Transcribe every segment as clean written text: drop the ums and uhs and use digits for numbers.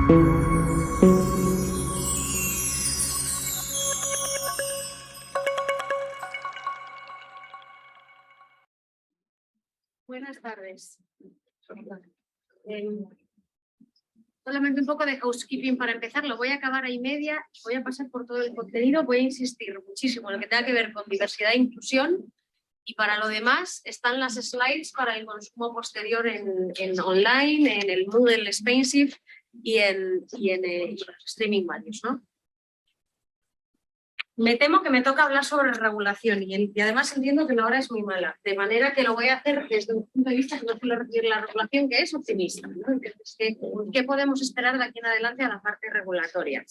Buenas tardes. Solamente un poco de housekeeping para empezar. Lo voy a acabar a 1:30. Voy a pasar por todo el contenido. Voy a insistir muchísimo en lo que tenga que ver con diversidad e inclusión. Y para lo demás están las slides para el consumo posterior en online, en el Moodle Expensive y en los streaming varios, ¿no? Me temo que me toca hablar sobre regulación y además entiendo que la hora es muy mala, de manera que lo voy a hacer desde un punto de vista que no suele recibir la regulación, que es optimista, ¿no? Entonces, ¿qué podemos esperar de aquí en adelante a la parte regulatoria?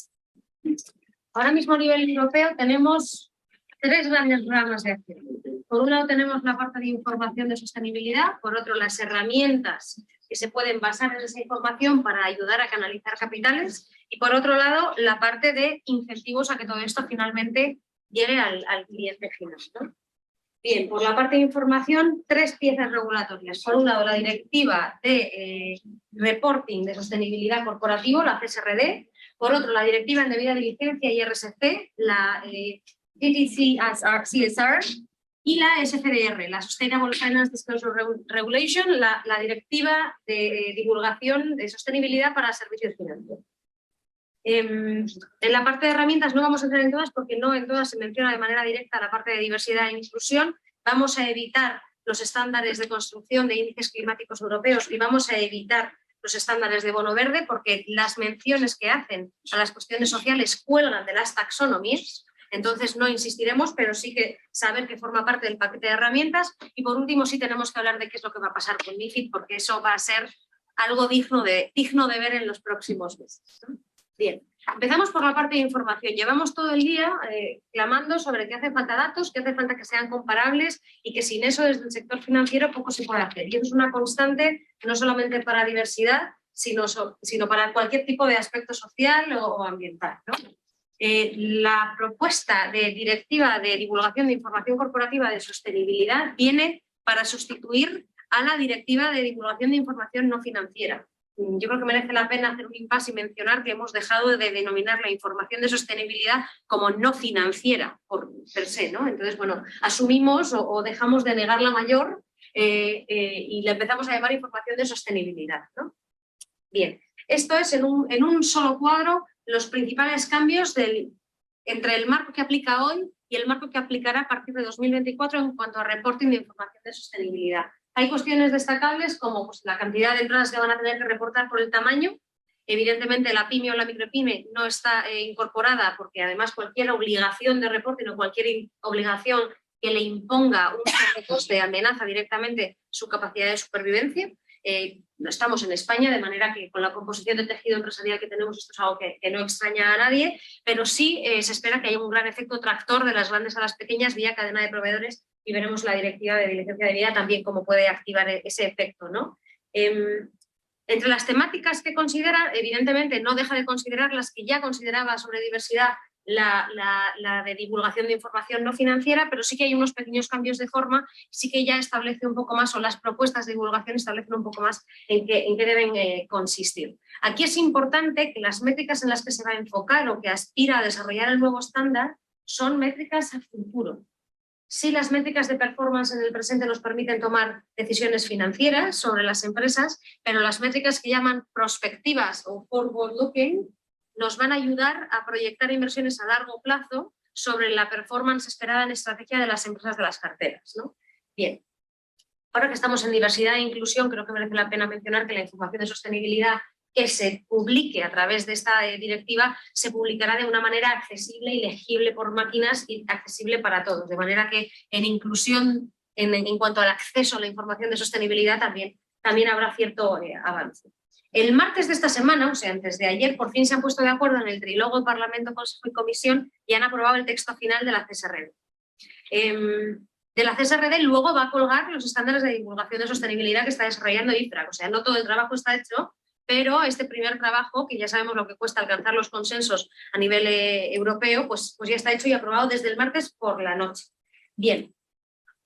Ahora mismo a nivel europeo tenemos 3 grandes ramas de acción. Por un lado tenemos la parte de información de sostenibilidad, por otro las herramientas que se pueden basar en esa información para ayudar a canalizar capitales y por otro lado la parte de incentivos a que todo esto finalmente llegue al cliente final, ¿no? Bien, por la parte de información, 3 piezas regulatorias. Por un lado la directiva de reporting de sostenibilidad corporativo, la CSRD, por otro la directiva en debida diligencia y RSC, la CSR, y la SFDR, la Sustainable Finance Disclosure Regulation, la directiva de divulgación de sostenibilidad para servicios financieros. En la parte de herramientas no vamos a entrar en todas porque no en todas se menciona de manera directa la parte de diversidad e inclusión. Vamos a evitar los estándares de construcción de índices climáticos europeos y vamos a evitar los estándares de bono verde porque las menciones que hacen a las cuestiones sociales cuelgan de las taxonomías. Entonces no insistiremos, pero sí que saber que forma parte del paquete de herramientas. Y por último sí tenemos que hablar de qué es lo que va a pasar con MiFID, porque eso va a ser algo digno de ver en los próximos meses, ¿no? Bien, empezamos por la parte de información. Llevamos todo el día clamando sobre que hace falta datos, que hace falta que sean comparables y que sin eso desde el sector financiero poco se puede hacer. Y eso es una constante no solamente para diversidad, sino para cualquier tipo de aspecto social o ambiental, ¿no? La propuesta de directiva de divulgación de información corporativa de sostenibilidad viene para sustituir a la directiva de divulgación de información no financiera. Yo creo que merece la pena hacer un impasse y mencionar que hemos dejado de denominar la información de sostenibilidad como no financiera por per se, ¿no? Entonces, bueno, asumimos o dejamos de negar la mayor y le empezamos a llamar información de sostenibilidad, ¿no? Bien, esto es en un solo cuadro los principales cambios entre el marco que aplica hoy y el marco que aplicará a partir de 2024 en cuanto a reporting de información de sostenibilidad. Hay cuestiones destacables como pues, la cantidad de entradas que van a tener que reportar por el tamaño. Evidentemente la pyme o la micropyme no está incorporada porque además cualquier obligación de reporting o cualquier obligación que le imponga un sobrecoste amenaza directamente su capacidad de supervivencia. No estamos en España, de manera que con la composición del tejido empresarial que tenemos esto es algo que no extraña a nadie, pero sí se espera que haya un gran efecto tractor de las grandes a las pequeñas vía cadena de proveedores y veremos la directiva de diligencia de vida también cómo puede activar ese efecto, ¿no? Entre las temáticas que considera, evidentemente no deja de considerar las que ya consideraba sobre diversidad la de divulgación de información no financiera, pero sí que hay unos pequeños cambios de forma, sí que ya establece un poco más, o las propuestas de divulgación establecen un poco más en qué deben consistir. Aquí es importante que las métricas en las que se va a enfocar o que aspira a desarrollar el nuevo estándar son métricas a futuro. Sí, las métricas de performance en el presente nos permiten tomar decisiones financieras sobre las empresas, pero las métricas que llaman prospectivas o forward-looking nos van a ayudar a proyectar inversiones a largo plazo sobre la performance esperada en estrategia de las empresas de las carteras, ¿no? Bien, ahora que estamos en diversidad e inclusión, creo que merece la pena mencionar que la información de sostenibilidad que se publique a través de esta directiva se publicará de una manera accesible y legible por máquinas y accesible para todos, de manera que en inclusión, en cuanto al acceso a la información de sostenibilidad, también habrá cierto avance. El martes de esta semana, o sea, antes de ayer, por fin se han puesto de acuerdo en el trilogo Parlamento, Consejo y Comisión y han aprobado el texto final de la CSRD. De la CSRD luego va a colgar los estándares de divulgación de sostenibilidad que está desarrollando IFRAC, o sea, no todo el trabajo está hecho, pero este primer trabajo, que ya sabemos lo que cuesta alcanzar los consensos a nivel europeo, pues ya está hecho y aprobado desde el martes por la noche. Bien,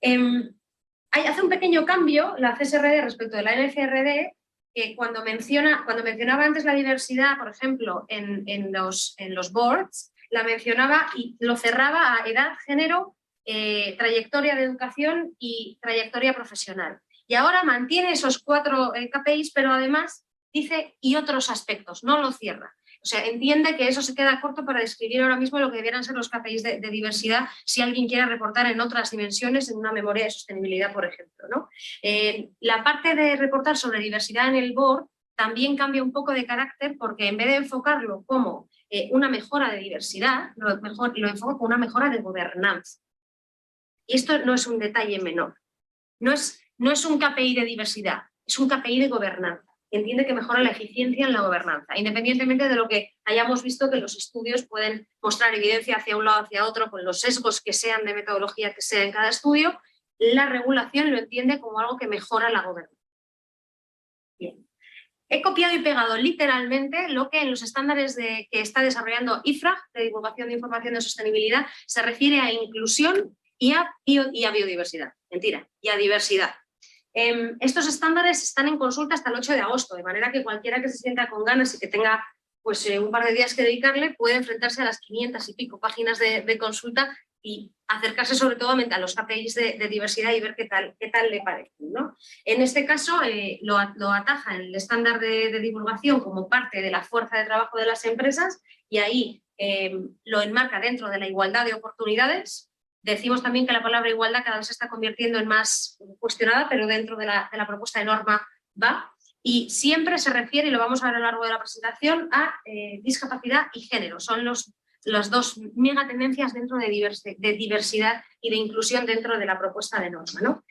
hace un pequeño cambio la CSRD respecto de la NCRD que cuando mencionaba antes la diversidad, por ejemplo, en los boards, la mencionaba y lo cerraba a edad, género, trayectoria de educación y trayectoria profesional. Y ahora mantiene esos 4 KPIs, pero además dice y otros aspectos, no lo cierra. O sea, entiende que eso se queda corto para describir ahora mismo lo que debieran ser los KPIs de diversidad si alguien quiere reportar en otras dimensiones, en una memoria de sostenibilidad, por ejemplo, ¿no? La parte de reportar sobre diversidad en el board también cambia un poco de carácter porque en vez de enfocarlo como una mejora de diversidad, lo enfoca como una mejora de gobernanza. Y esto no es un detalle menor. No es un KPI de diversidad, es un KPI de gobernanza. Entiende que mejora la eficiencia en la gobernanza, independientemente de lo que hayamos visto que los estudios pueden mostrar evidencia hacia un lado hacia otro, con los sesgos que sean de metodología que sea en cada estudio, la regulación lo entiende como algo que mejora la gobernanza. Bien. He copiado y pegado literalmente lo que en los estándares que está desarrollando IFRAG, de divulgación de información de sostenibilidad, se refiere a inclusión y a biodiversidad. Mentira, y a diversidad. Estos estándares están en consulta hasta el 8 de agosto, de manera que cualquiera que se sienta con ganas y que tenga pues, un par de días que dedicarle puede enfrentarse a las 500 y pico páginas de consulta y acercarse sobre todo a los KPIs de diversidad y ver qué tal le parecen, ¿no? En este caso lo ataja en el estándar de divulgación como parte de la fuerza de trabajo de las empresas y ahí lo enmarca dentro de la igualdad de oportunidades. Decimos también que la palabra igualdad cada vez se está convirtiendo en más cuestionada, pero dentro de la propuesta de norma va. Y siempre se refiere, y lo vamos a ver a lo largo de la presentación, a discapacidad y género. Son las 2 megatendencias dentro de diversidad y de inclusión dentro de la propuesta de norma, ¿no?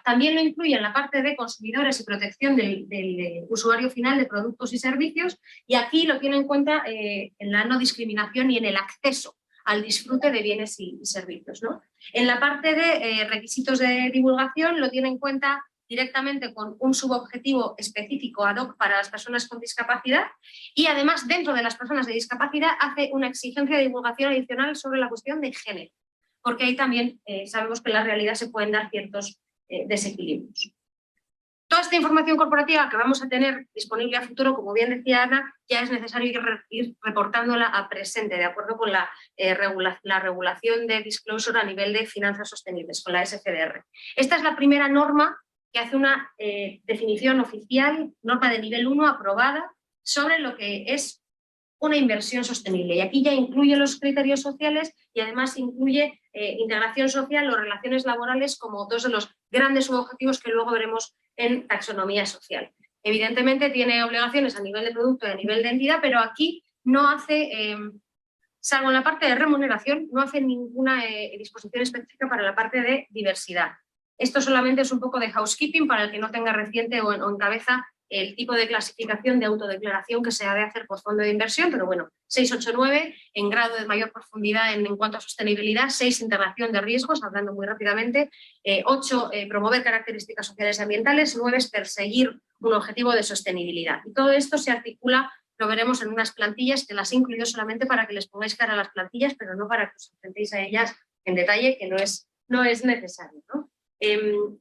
También lo incluye en la parte de consumidores y protección del usuario final de productos y servicios, y aquí lo tiene en cuenta en la no discriminación y en el acceso al disfrute de bienes y servicios, ¿no? En la parte de requisitos de divulgación lo tiene en cuenta directamente con un subobjetivo específico ad hoc para las personas con discapacidad y además dentro de las personas de discapacidad hace una exigencia de divulgación adicional sobre la cuestión de género, porque ahí también sabemos que en la realidad se pueden dar ciertos desequilibrios. Toda esta información corporativa que vamos a tener disponible a futuro, como bien decía Ana, ya es necesario ir reportándola a presente, de acuerdo con la regulación de disclosure a nivel de finanzas sostenibles, con la SFDR. Esta es la primera norma que hace una definición oficial, norma de nivel 1 aprobada, sobre lo que es una inversión sostenible. Y aquí ya incluye los criterios sociales y además incluye integración social o relaciones laborales como 2 de los grandes subobjetivos que luego veremos en taxonomía social. Evidentemente tiene obligaciones a nivel de producto y a nivel de entidad, pero aquí no hace, salvo en la parte de remuneración, no hace ninguna disposición específica para la parte de diversidad. Esto solamente es un poco de housekeeping para el que no tenga reciente o en cabeza el tipo de clasificación de autodeclaración que se ha de hacer por fondo de inversión, pero bueno, 689 en grado de mayor profundidad en cuanto a sostenibilidad, 6 integración de riesgos, hablando muy rápidamente, 8 promover características sociales y ambientales, 9 es perseguir un objetivo de sostenibilidad. Y todo esto se articula, lo veremos en unas plantillas que las he incluido solamente para que les pongáis cara a las plantillas, pero no para que os enfrentéis a ellas en detalle, que no es necesario, ¿no?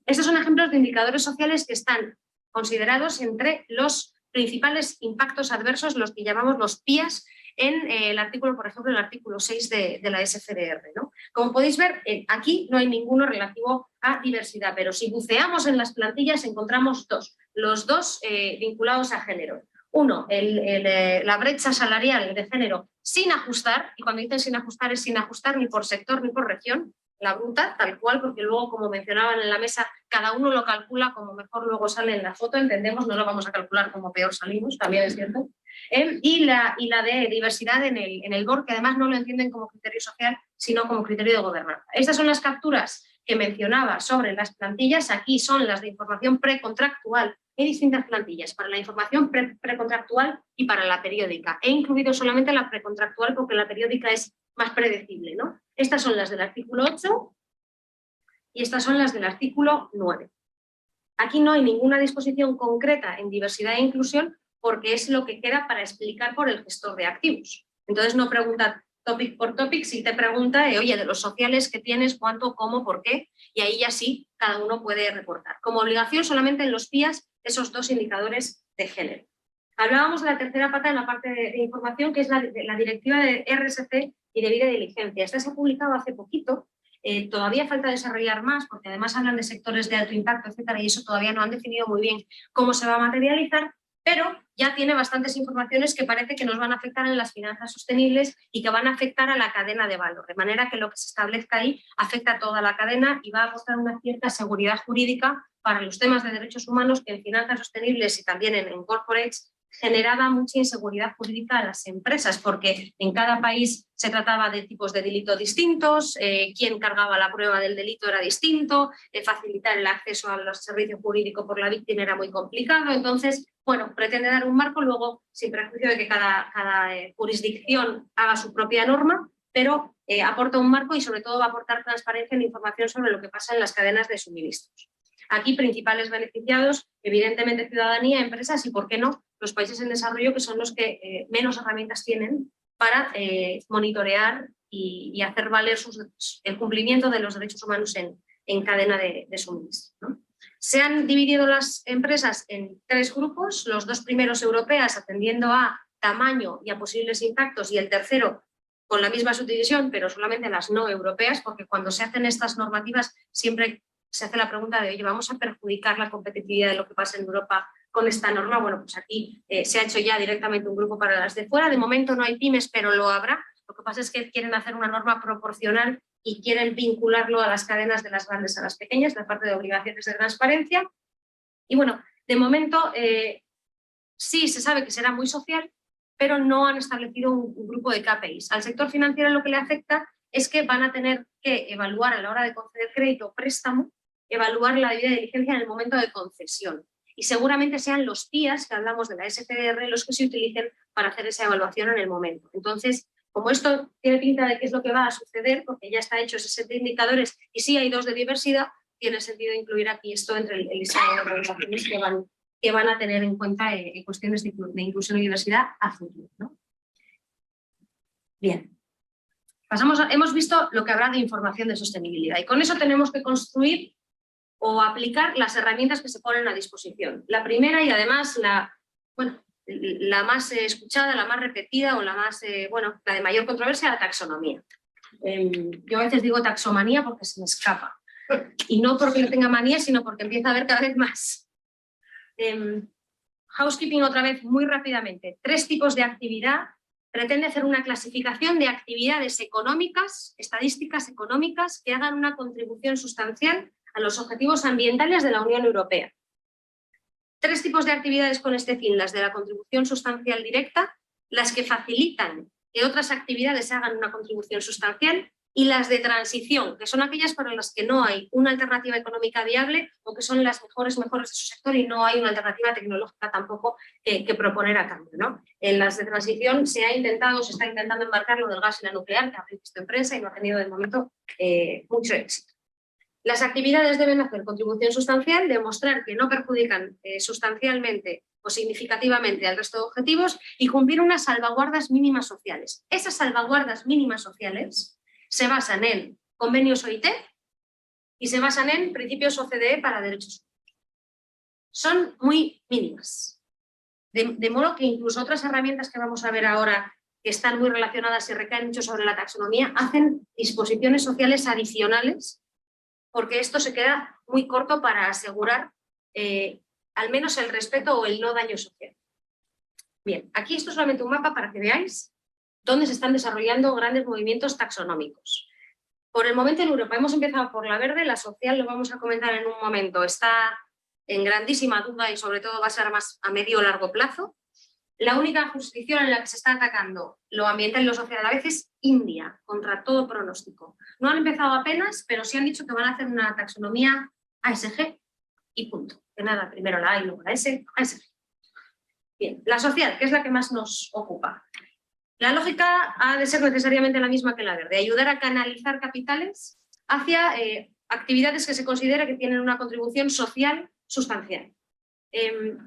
Estos son ejemplos de indicadores sociales que están considerados entre los principales impactos adversos, los que llamamos los PIAs, en el artículo, por ejemplo, el artículo 6 de la SFDR, ¿no? Como podéis ver, aquí no hay ninguno relativo a diversidad, pero si buceamos en las plantillas encontramos 2, los 2 vinculados a género. Uno, la brecha salarial de género sin ajustar, y cuando dicen sin ajustar es sin ajustar ni por sector ni por región, la bruta, tal cual, porque luego, como mencionaban en la mesa, cada uno lo calcula como mejor luego sale en la foto, entendemos, no lo vamos a calcular como peor salimos, también es cierto. Y la de diversidad en el board, que además no lo entienden como criterio social, sino como criterio de gobernanza. Estas son las capturas que mencionaba sobre las plantillas, aquí son las de información precontractual. Hay distintas plantillas para la información precontractual y para la periódica. He incluido solamente la precontractual porque la periódica es más predecible, ¿no? Estas son las del artículo 8 y estas son las del artículo 9. Aquí no hay ninguna disposición concreta en diversidad e inclusión porque es lo que queda para explicar por el gestor de activos. Entonces no pregunta topic por topic, si te pregunta, oye, de los sociales que tienes, cuánto, cómo, por qué, y ahí ya sí, cada uno puede reportar. Como obligación solamente en los PIAs esos dos indicadores de género. Hablábamos de la tercera pata en la parte de información, que es la directiva de RSC y debida diligencia. Esta se ha publicado hace poquito, todavía falta desarrollar más, porque además hablan de sectores de alto impacto, etcétera, y eso todavía no han definido muy bien cómo se va a materializar, pero ya tiene bastantes informaciones que parece que nos van a afectar en las finanzas sostenibles y que van a afectar a la cadena de valor, de manera que lo que se establezca ahí afecta a toda la cadena y va a aportar una cierta seguridad jurídica para los temas de derechos humanos que en finanzas sostenibles y también en corporates generaba mucha inseguridad jurídica a las empresas, porque en cada país se trataba de tipos de delito distintos, quién cargaba la prueba del delito era distinto, facilitar el acceso a los servicios jurídicos por la víctima era muy complicado. Entonces, bueno, pretende dar un marco, luego sin prejuicio de que cada jurisdicción haga su propia norma, pero aporta un marco y sobre todo va a aportar transparencia en la información sobre lo que pasa en las cadenas de suministros. Aquí principales beneficiados, evidentemente ciudadanía, empresas y, ¿por qué no?, los países en desarrollo, que son los que menos herramientas tienen para monitorear y hacer valer el cumplimiento de los derechos humanos en cadena de suministro, ¿no? Se han dividido las empresas en 3 grupos, los 2 primeros europeas atendiendo a tamaño y a posibles impactos y el tercero con la misma subdivisión, pero solamente las no europeas, porque cuando se hacen estas normativas siempre se hace la pregunta de, oye, ¿vamos a perjudicar la competitividad de lo que pasa en Europa con esta norma? Bueno, pues aquí se ha hecho ya directamente un grupo para las de fuera. De momento no hay pymes, pero lo habrá. Lo que pasa es que quieren hacer una norma proporcional y quieren vincularlo a las cadenas de las grandes a las pequeñas, la parte de obligaciones de transparencia. Y bueno, de momento sí se sabe que será muy social, pero no han establecido un grupo de KPIs. Al sector financiero lo que le afecta es que van a tener que evaluar a la hora de conceder crédito o préstamo, evaluar la debida diligencia en el momento de concesión. Y seguramente sean los PIAs, que hablamos de la SFDR, los que se utilicen para hacer esa evaluación en el momento. Entonces, como esto tiene pinta de qué es lo que va a suceder, porque ya está hecho ese set de indicadores y sí hay 2 de diversidad, tiene sentido incluir aquí esto entre el listado de regulaciones que van a tener en cuenta cuestiones de inclusión y diversidad a futuro, ¿no? Bien. Hemos visto lo que habrá de información de sostenibilidad y con eso tenemos que construir o aplicar las herramientas que se ponen a disposición. La primera y además la más escuchada, la más repetida o la más, la de mayor controversia, la taxonomía. Yo a veces digo taxomanía porque se me escapa. Y no porque no tenga manía, sino porque empieza a haber cada vez más. Housekeeping otra vez muy rápidamente. 3 tipos de actividad. Pretende hacer una clasificación de actividades económicas, estadísticas económicas, que hagan una contribución sustancial a los objetivos ambientales de la Unión Europea. 3 tipos de actividades con este fin: las de la contribución sustancial directa, las que facilitan que otras actividades hagan una contribución sustancial, y las de transición, que son aquellas para las que no hay una alternativa económica viable o que son las mejores de su sector y no hay una alternativa tecnológica tampoco que proponer a cambio, ¿no? En las de transición se está intentando embarcar lo del gas y la nuclear, que habéis visto en prensa y no ha tenido de momento mucho éxito. Las actividades deben hacer contribución sustancial, demostrar que no perjudican sustancialmente o significativamente al resto de objetivos y cumplir unas salvaguardas mínimas sociales. Esas salvaguardas mínimas sociales se basan en convenios OIT y se basan en principios OCDE para derechos humanos. Son muy mínimas. De modo que incluso otras herramientas que vamos a ver ahora, que están muy relacionadas y recaen mucho sobre la taxonomía, hacen disposiciones sociales adicionales, porque esto se queda muy corto para asegurar al menos el respeto o el no daño social. Bien, aquí esto es solamente un mapa para que veáis dónde se están desarrollando grandes movimientos taxonómicos. Por el momento en Europa hemos empezado por la verde, la social lo vamos a comentar en un momento, está en grandísima duda y sobre todo va a ser más a medio o largo plazo. La única jurisdicción en la que se está atacando lo ambiental y lo social a la vez es India, contra todo pronóstico. No han empezado apenas, pero sí han dicho que van a hacer una taxonomía ASG y punto. Que nada, primero la A y luego la S, ASG. Bien, la social, que es la que más nos ocupa. La lógica ha de ser necesariamente la misma que la verde, ayudar a canalizar capitales hacia actividades que se considera que tienen una contribución social sustancial.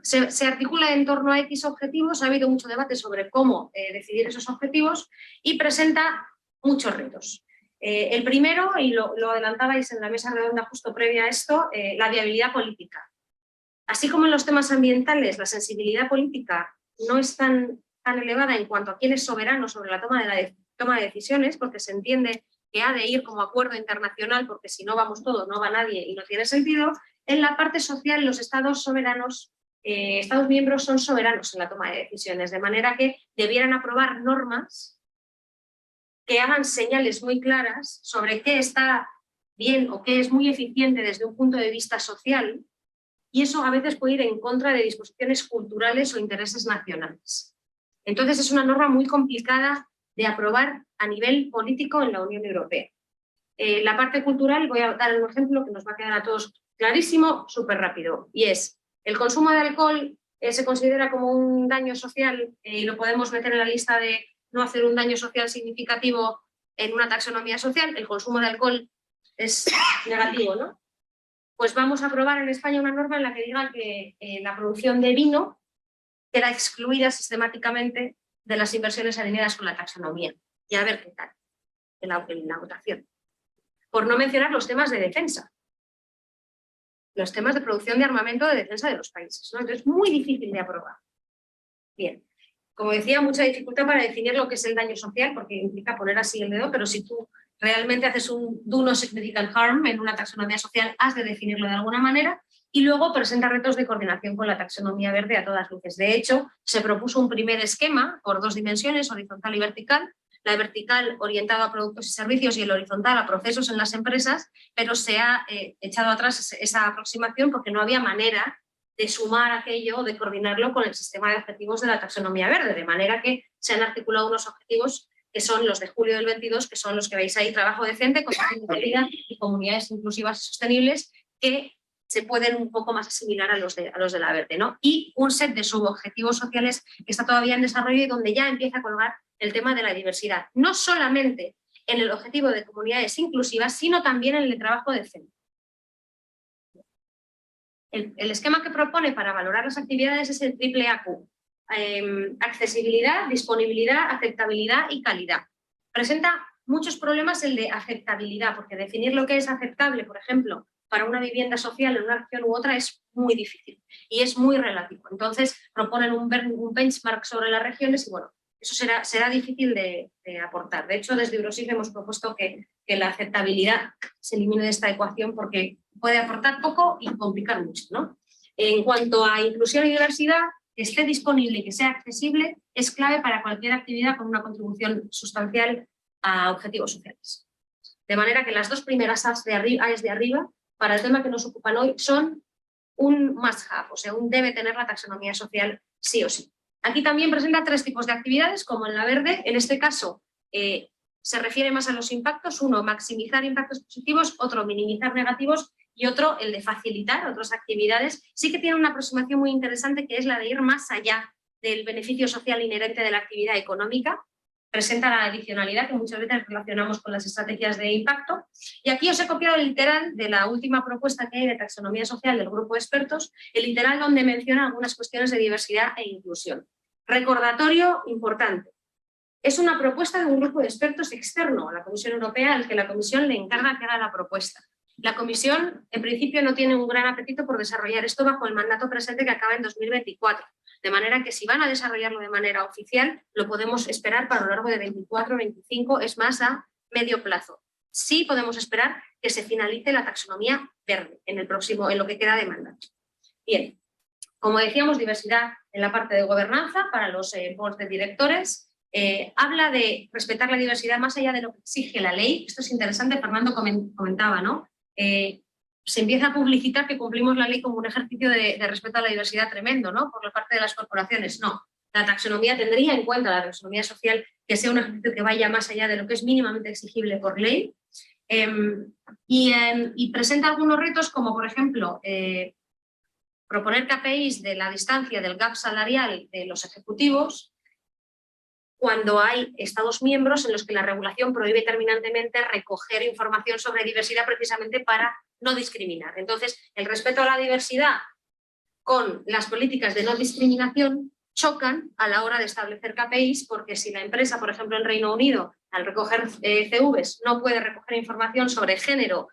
Se articula en torno a X objetivos, ha habido mucho debate sobre cómo decidir esos objetivos y presenta muchos retos. El primero, y lo adelantabais en la mesa redonda justo previa a esto, la viabilidad política. Así como en los temas ambientales la sensibilidad política no es tan elevada en cuanto a quién es soberano sobre la toma de decisiones, porque se entiende que ha de ir como acuerdo internacional, porque si no vamos todos, no va nadie y no tiene sentido. En la parte social, los Estados miembros son soberanos en la toma de decisiones, de manera que debieran aprobar normas que hagan señales muy claras sobre qué está bien o qué es muy eficiente desde un punto de vista social, y eso a veces puede ir en contra de disposiciones culturales o intereses nacionales. Entonces es una norma muy complicada de aprobar a nivel político en la Unión Europea. La parte cultural, voy a dar un ejemplo que nos va a quedar a todos clarísimo, súper rápido, y es el consumo de alcohol se considera como un daño social y lo podemos meter en la lista de no hacer un daño social significativo en una taxonomía social. El consumo de alcohol es negativo, ¿no? Pues vamos a aprobar en España una norma en la que diga que la producción de vino queda excluida sistemáticamente de las inversiones alineadas con la taxonomía. Y a ver qué tal en la votación. Por no mencionar los temas de defensa, los temas de producción de armamento de defensa de los países, ¿no? Entonces es muy difícil de aprobar. Bien, como decía, mucha dificultad para definir lo que es el daño social, porque implica poner así el dedo, pero si tú realmente haces un do no significant harm en una taxonomía social, has de definirlo de alguna manera, y luego presenta retos de coordinación con la taxonomía verde a todas luces. De hecho, se propuso un primer esquema por 2 dimensiones, horizontal y vertical, la vertical orientada a productos y servicios y el horizontal a procesos en las empresas, pero se ha echado atrás esa aproximación porque no había manera de sumar aquello, de coordinarlo con el sistema de objetivos de la taxonomía verde, de manera que se han articulado unos objetivos que son los de julio del 22, que son los que veis ahí: trabajo decente, condiciones de vida y comunidades inclusivas y sostenibles, que se pueden un poco más asimilar a los de la verde, ¿no? Y un set de subobjetivos sociales que está todavía en desarrollo y donde ya empieza a colgar el tema de la diversidad, no solamente en el objetivo de comunidades inclusivas, sino también en el trabajo decente. El esquema que propone para valorar las actividades es el triple AQ. Accesibilidad, disponibilidad, aceptabilidad y calidad. Presenta muchos problemas el de aceptabilidad, porque definir lo que es aceptable, por ejemplo, para una vivienda social en una región u otra es muy difícil y es muy relativo. Entonces proponen un benchmark sobre las regiones y bueno, eso será difícil de aportar. De hecho, desde Eurosif hemos propuesto que la aceptabilidad se elimine de esta ecuación porque puede aportar poco y complicar mucho, ¿no? En cuanto a inclusión y diversidad, que esté disponible y que sea accesible es clave para cualquier actividad con una contribución sustancial a objetivos sociales. De manera que las 2 primeras A's de arriba, para el tema que nos ocupan hoy, son un must have, o sea, un debe tener la taxonomía social sí o sí. Aquí también presenta 3 tipos de actividades, como en la verde. En este caso se refiere más a los impactos: uno, maximizar impactos positivos; otro, minimizar negativos; y otro, el de facilitar otras actividades. Sí que tiene una aproximación muy interesante, que es la de ir más allá del beneficio social inherente de la actividad económica. Presenta la adicionalidad que muchas veces relacionamos con las estrategias de impacto. Y aquí os he copiado el literal de la última propuesta que hay de taxonomía social del grupo de expertos, el literal donde menciona algunas cuestiones de diversidad e inclusión. Recordatorio importante: es una propuesta de un grupo de expertos externo a la Comisión Europea, al que la Comisión le encarga que haga la propuesta. La Comisión, en principio, no tiene un gran apetito por desarrollar esto bajo el mandato presente que acaba en 2024, de manera que si van a desarrollarlo de manera oficial, lo podemos esperar para lo largo de 24-25, es más, a medio plazo. Sí podemos esperar que se finalice la taxonomía verde en lo que queda de mandato. Bien, como decíamos, diversidad en la parte de gobernanza para los boards de directores. Habla de respetar la diversidad más allá de lo que exige la ley. Esto es interesante, Fernando comentaba, ¿no? Se empieza a publicitar que cumplimos la ley como un ejercicio de respeto a la diversidad tremendo, ¿no? Por la parte de las corporaciones. No, la taxonomía tendría en cuenta, la taxonomía social, que sea un ejercicio que vaya más allá de lo que es mínimamente exigible por ley. Y presenta algunos retos, como por ejemplo proponer KPIs de la distancia del gap salarial de los ejecutivos, cuando hay Estados miembros en los que la regulación prohíbe terminantemente recoger información sobre diversidad precisamente para no discriminar. Entonces, el respeto a la diversidad con las políticas de no discriminación chocan a la hora de establecer KPIs, porque si la empresa, por ejemplo, en Reino Unido, al recoger CVs, no puede recoger información sobre género,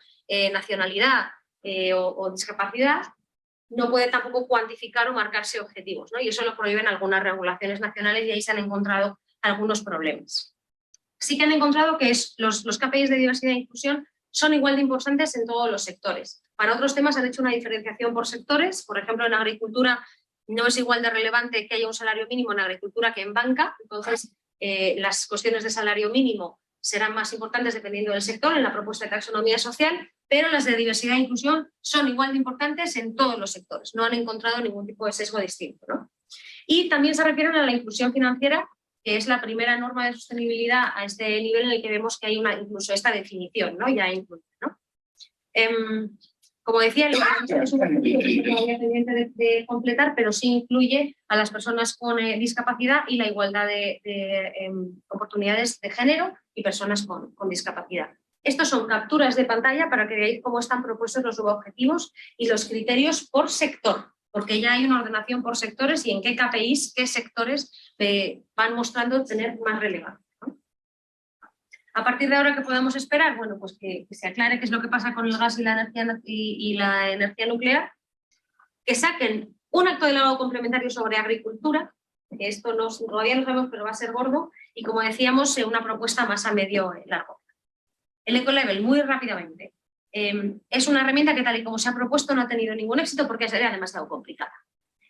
nacionalidad o discapacidad, no puede tampoco cuantificar o marcarse objetivos, ¿no? Y eso lo prohíben algunas regulaciones nacionales y ahí se han encontrado algunos problemas. Sí que han encontrado que los KPIs de diversidad e inclusión son igual de importantes en todos los sectores. Para otros temas han hecho una diferenciación por sectores, por ejemplo, en agricultura no es igual de relevante que haya un salario mínimo en agricultura que en banca, entonces las cuestiones de salario mínimo serán más importantes dependiendo del sector en la propuesta de taxonomía social, pero las de diversidad e inclusión son igual de importantes en todos los sectores, no han encontrado ningún tipo de sesgo distinto, ¿no? Y también se refieren a la inclusión financiera, que es la primera norma de sostenibilidad a este nivel en el que vemos que hay incluso esta definición, ¿no? Ya incluye, ¿no? Como decía, es un objetivo que todavía pendiente de completar, pero sí incluye a las personas con discapacidad y la igualdad de oportunidades de género y personas con discapacidad. Estos son capturas de pantalla para que veáis cómo están propuestos los subobjetivos y los criterios por sector, porque ya hay una ordenación por sectores y en qué KPIs, qué sectores van mostrando tener más relevancia, ¿no? A partir de ahora, ¿qué podemos esperar? Bueno, pues que se aclare qué es lo que pasa con el gas y la energía nuclear, que saquen un acto delegado complementario sobre agricultura, que esto todavía no sabemos, pero va a ser gordo, y como decíamos, una propuesta más a medio largo. El Ecolevel, muy rápidamente, es una herramienta que tal y como se ha propuesto no ha tenido ningún éxito porque sería demasiado complicada.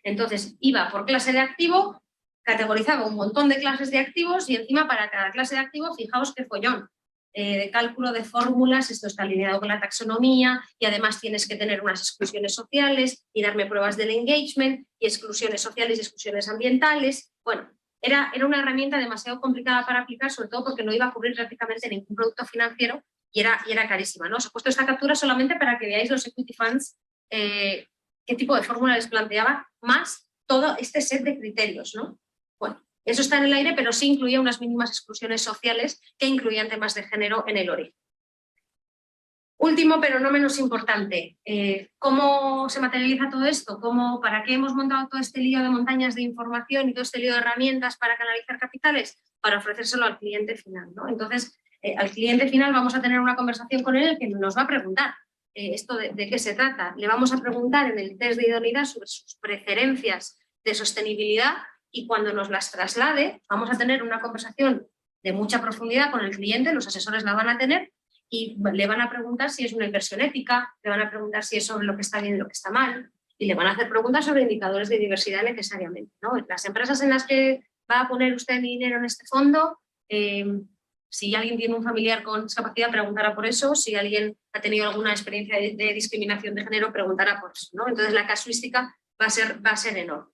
Entonces iba por clase de activo, categorizaba un montón de clases de activos y encima para cada clase de activo, fijaos qué follón, de cálculo de fórmulas, esto está alineado con la taxonomía y además tienes que tener unas exclusiones sociales y darme pruebas del engagement y exclusiones sociales y exclusiones ambientales. Bueno, era una herramienta demasiado complicada para aplicar, sobre todo porque no iba a cubrir prácticamente ningún producto financiero y era carísima, ¿no? Os he puesto esta captura solamente para que veáis los equity funds, qué tipo de fórmula les planteaba, más todo este set de criterios, ¿no? Bueno, eso está en el aire, pero sí incluía unas mínimas exclusiones sociales que incluían temas de género en el origen. Último, pero no menos importante, ¿cómo se materializa todo esto? ¿Para qué hemos montado todo este lío de montañas de información y todo este lío de herramientas para canalizar capitales? Para ofrecérselo al cliente final, ¿no? Entonces, al cliente final vamos a tener una conversación con él que nos va a preguntar esto de qué se trata. Le vamos a preguntar en el test de idoneidad sobre sus preferencias de sostenibilidad y cuando nos las traslade vamos a tener una conversación de mucha profundidad con el cliente, los asesores la van a tener y le van a preguntar si es una inversión ética, le van a preguntar si es sobre lo que está bien y lo que está mal y le van a hacer preguntas sobre indicadores de diversidad necesariamente, ¿no? Las empresas en las que va a poner usted dinero en este fondo, si alguien tiene un familiar con discapacidad, preguntará por eso. Si alguien ha tenido alguna experiencia de discriminación de género, preguntará por eso, ¿no? Entonces la casuística va a ser enorme.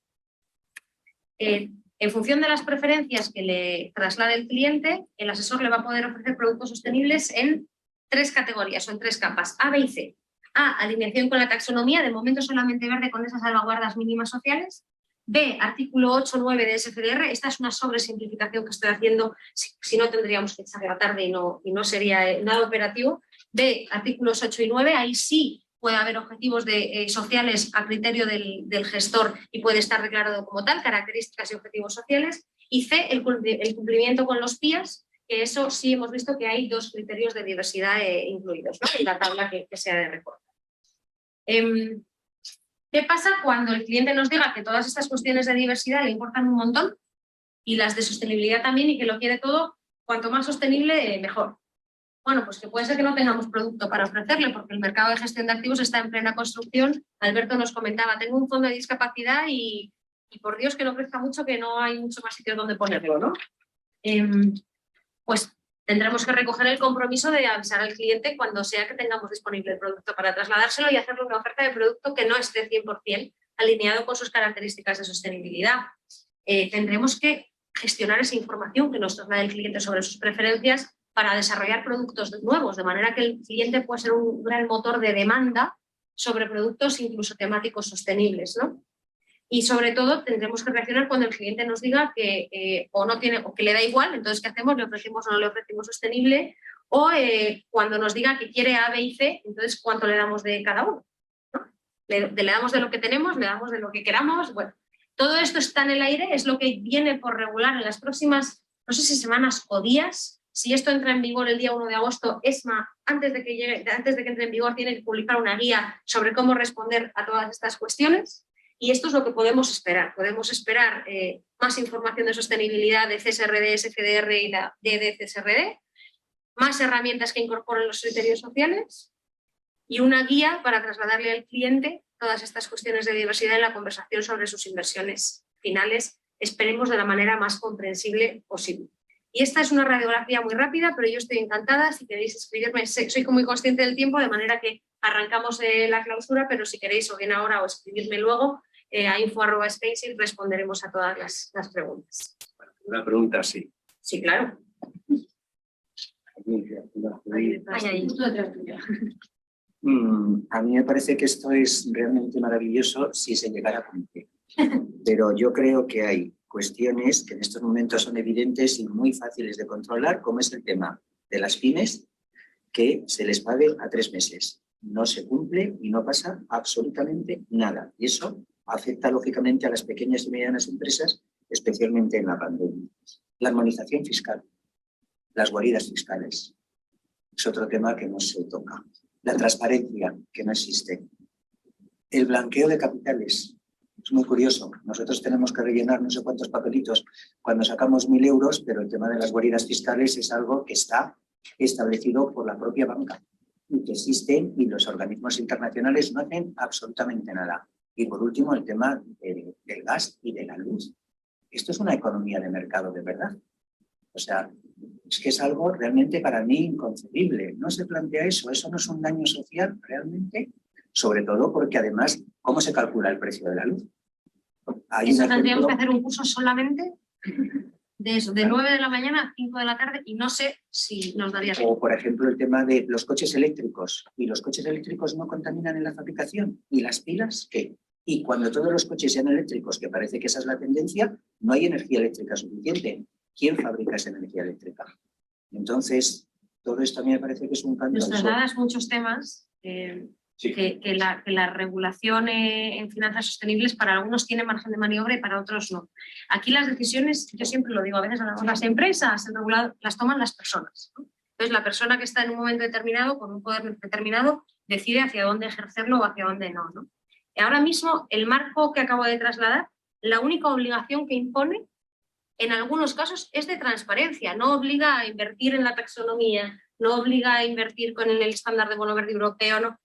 En función de las preferencias que le traslade el cliente, el asesor le va a poder ofrecer productos sostenibles en 3 categorías o en 3 capas, A, B y C. A, alineación con la taxonomía, de momento solamente verde con esas salvaguardas mínimas sociales. B, artículo 8.9 de SFDR, esta es una sobresimplificación que estoy haciendo, si no tendríamos que echar la tarde y no sería nada operativo. B, artículos 8 y 9, ahí sí puede haber objetivos sociales a criterio del gestor y puede estar declarado como tal, características y objetivos sociales. Y C, el cumplimiento con los PIAs, que eso sí hemos visto que hay 2 criterios de diversidad incluidos, ¿no? En la tabla que se ha de recortar. ¿Qué pasa cuando el cliente nos diga que todas estas cuestiones de diversidad le importan un montón y las de sostenibilidad también y que lo quiere todo, cuanto más sostenible, mejor? Bueno, pues que puede ser que no tengamos producto para ofrecerle porque el mercado de gestión de activos está en plena construcción. Alberto nos comentaba, tengo un fondo de discapacidad y por Dios que no crezca mucho, que no hay mucho más sitios donde ponerlo, ¿no? Pues tendremos que recoger el compromiso de avisar al cliente cuando sea que tengamos disponible el producto para trasladárselo y hacerle una oferta de producto que no esté 100% alineado con sus características de sostenibilidad. Tendremos que gestionar esa información que nos traslade el cliente sobre sus preferencias para desarrollar productos nuevos, de manera que el cliente puede ser un gran motor de demanda sobre productos incluso temáticos sostenibles, ¿no? Y sobre todo tendremos que reaccionar cuando el cliente nos diga que o no tiene o que le da igual, entonces ¿qué hacemos? ¿Le ofrecemos o no le ofrecemos sostenible? O cuando nos diga que quiere A, B y C, entonces ¿cuánto le damos de cada uno? ¿No? Le damos de lo que tenemos, le damos de lo que queramos. Bueno, todo esto está en el aire, es lo que viene por regular en las próximas, no sé si semanas o días, Si esto entra en vigor el día 1 de agosto, ESMA, antes de que entre en vigor, tiene que publicar una guía sobre cómo responder a todas estas cuestiones. Y esto es lo que podemos esperar. Podemos esperar más información de sostenibilidad de CSRD, SFDR y la DCSRD, más herramientas que incorporen los criterios sociales y una guía para trasladarle al cliente todas estas cuestiones de diversidad en la conversación sobre sus inversiones finales, esperemos de la manera más comprensible posible. Y esta es una radiografía muy rápida, pero yo estoy encantada. Si queréis escribirme, soy muy consciente del tiempo, de manera que arrancamos la clausura, pero si queréis o bien ahora o escribirme luego a info@space responderemos a todas las preguntas. Una pregunta, sí. Sí, claro. A mí me parece que esto es realmente maravilloso si se llegara a cumplir. Pero yo creo que hay cuestiones que en estos momentos son evidentes y muy fáciles de controlar, como es el tema de las pymes, que se les pague a 3 meses. No se cumple y no pasa absolutamente nada. Y eso afecta lógicamente a las pequeñas y medianas empresas, especialmente en la pandemia. La armonización fiscal, las guaridas fiscales, es otro tema que no se toca. La transparencia, que no existe. El blanqueo de capitales. Es muy curioso. Nosotros tenemos que rellenar no sé cuántos papelitos cuando sacamos 1.000 euros, pero el tema de las guaridas fiscales es algo que está establecido por la propia banca y que existen y los organismos internacionales no hacen absolutamente nada. Y por último, el tema del gas y de la luz. Esto es una economía de mercado de verdad. O sea, es que es algo realmente para mí inconcebible. No se plantea eso. Eso no es un daño social realmente, sobre todo porque además, ¿cómo se calcula el precio de la luz? Eso tendríamos que hacer un curso solamente de eso, de 9 de la mañana a 5 de la tarde, y no sé si nos daría tiempo. O, por ejemplo, el tema de los coches eléctricos. ¿Y los coches eléctricos no contaminan en la fabricación? ¿Y las pilas qué? Y cuando todos los coches sean eléctricos, que parece que esa es la tendencia, no hay energía eléctrica suficiente. ¿Quién fabrica esa energía eléctrica? Entonces, todo esto a mí me parece que es un cambio. Nos trasladas muchos temas Sí. que la regulación en finanzas sostenibles para algunos tiene margen de maniobra y para otros no. Aquí las decisiones, yo siempre lo digo, a veces las empresas las toman las personas, ¿no? Entonces la persona que está en un momento determinado, con un poder determinado, decide hacia dónde ejercerlo o hacia dónde no, ¿no? Y ahora mismo el marco que acabo de trasladar, la única obligación que impone en algunos casos es de transparencia, no obliga a invertir en la taxonomía, no obliga a invertir con el estándar de bono verde europeo, no.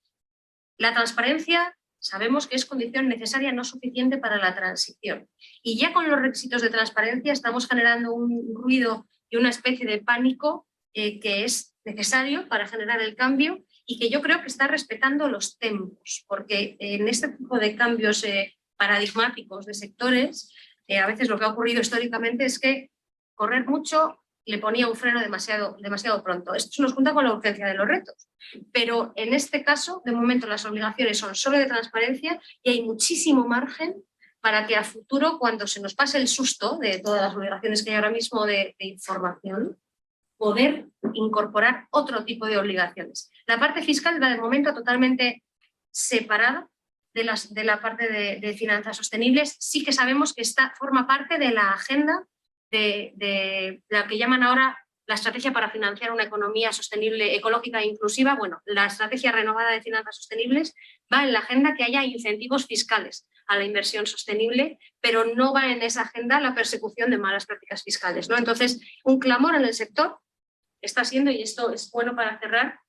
La transparencia sabemos que es condición necesaria, no suficiente para la transición. Y ya con los requisitos de transparencia estamos generando un ruido y una especie de pánico que es necesario para generar el cambio y que yo creo que está respetando los tiempos, porque en este tipo de cambios paradigmáticos de sectores, a veces lo que ha ocurrido históricamente es que correr mucho le ponía un freno demasiado pronto. Esto nos junta con la urgencia de los retos. Pero en este caso, de momento, las obligaciones son solo de transparencia y hay muchísimo margen para que a futuro, cuando se nos pase el susto de todas las obligaciones que hay ahora mismo de información, poder incorporar otro tipo de obligaciones. La parte fiscal va de momento totalmente separada de la parte de finanzas sostenibles. Sí que sabemos que forma parte de la agenda de la que llaman ahora la estrategia para financiar una economía sostenible, ecológica e inclusiva. Bueno, la estrategia renovada de finanzas sostenibles va en la agenda que haya incentivos fiscales a la inversión sostenible, pero no va en esa agenda la persecución de malas prácticas fiscales, ¿no? Entonces, un clamor en el sector está siendo, y esto es bueno para cerrar,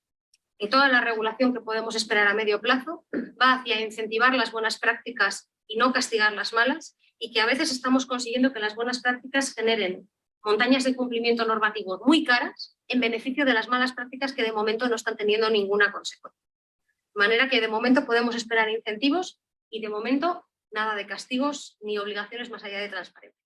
que toda la regulación que podemos esperar a medio plazo va hacia incentivar las buenas prácticas y no castigar las malas, y que a veces estamos consiguiendo que las buenas prácticas generen montañas de cumplimiento normativo muy caras en beneficio de las malas prácticas que de momento no están teniendo ninguna consecuencia. De manera que de momento podemos esperar incentivos y de momento nada de castigos ni obligaciones más allá de transparencia.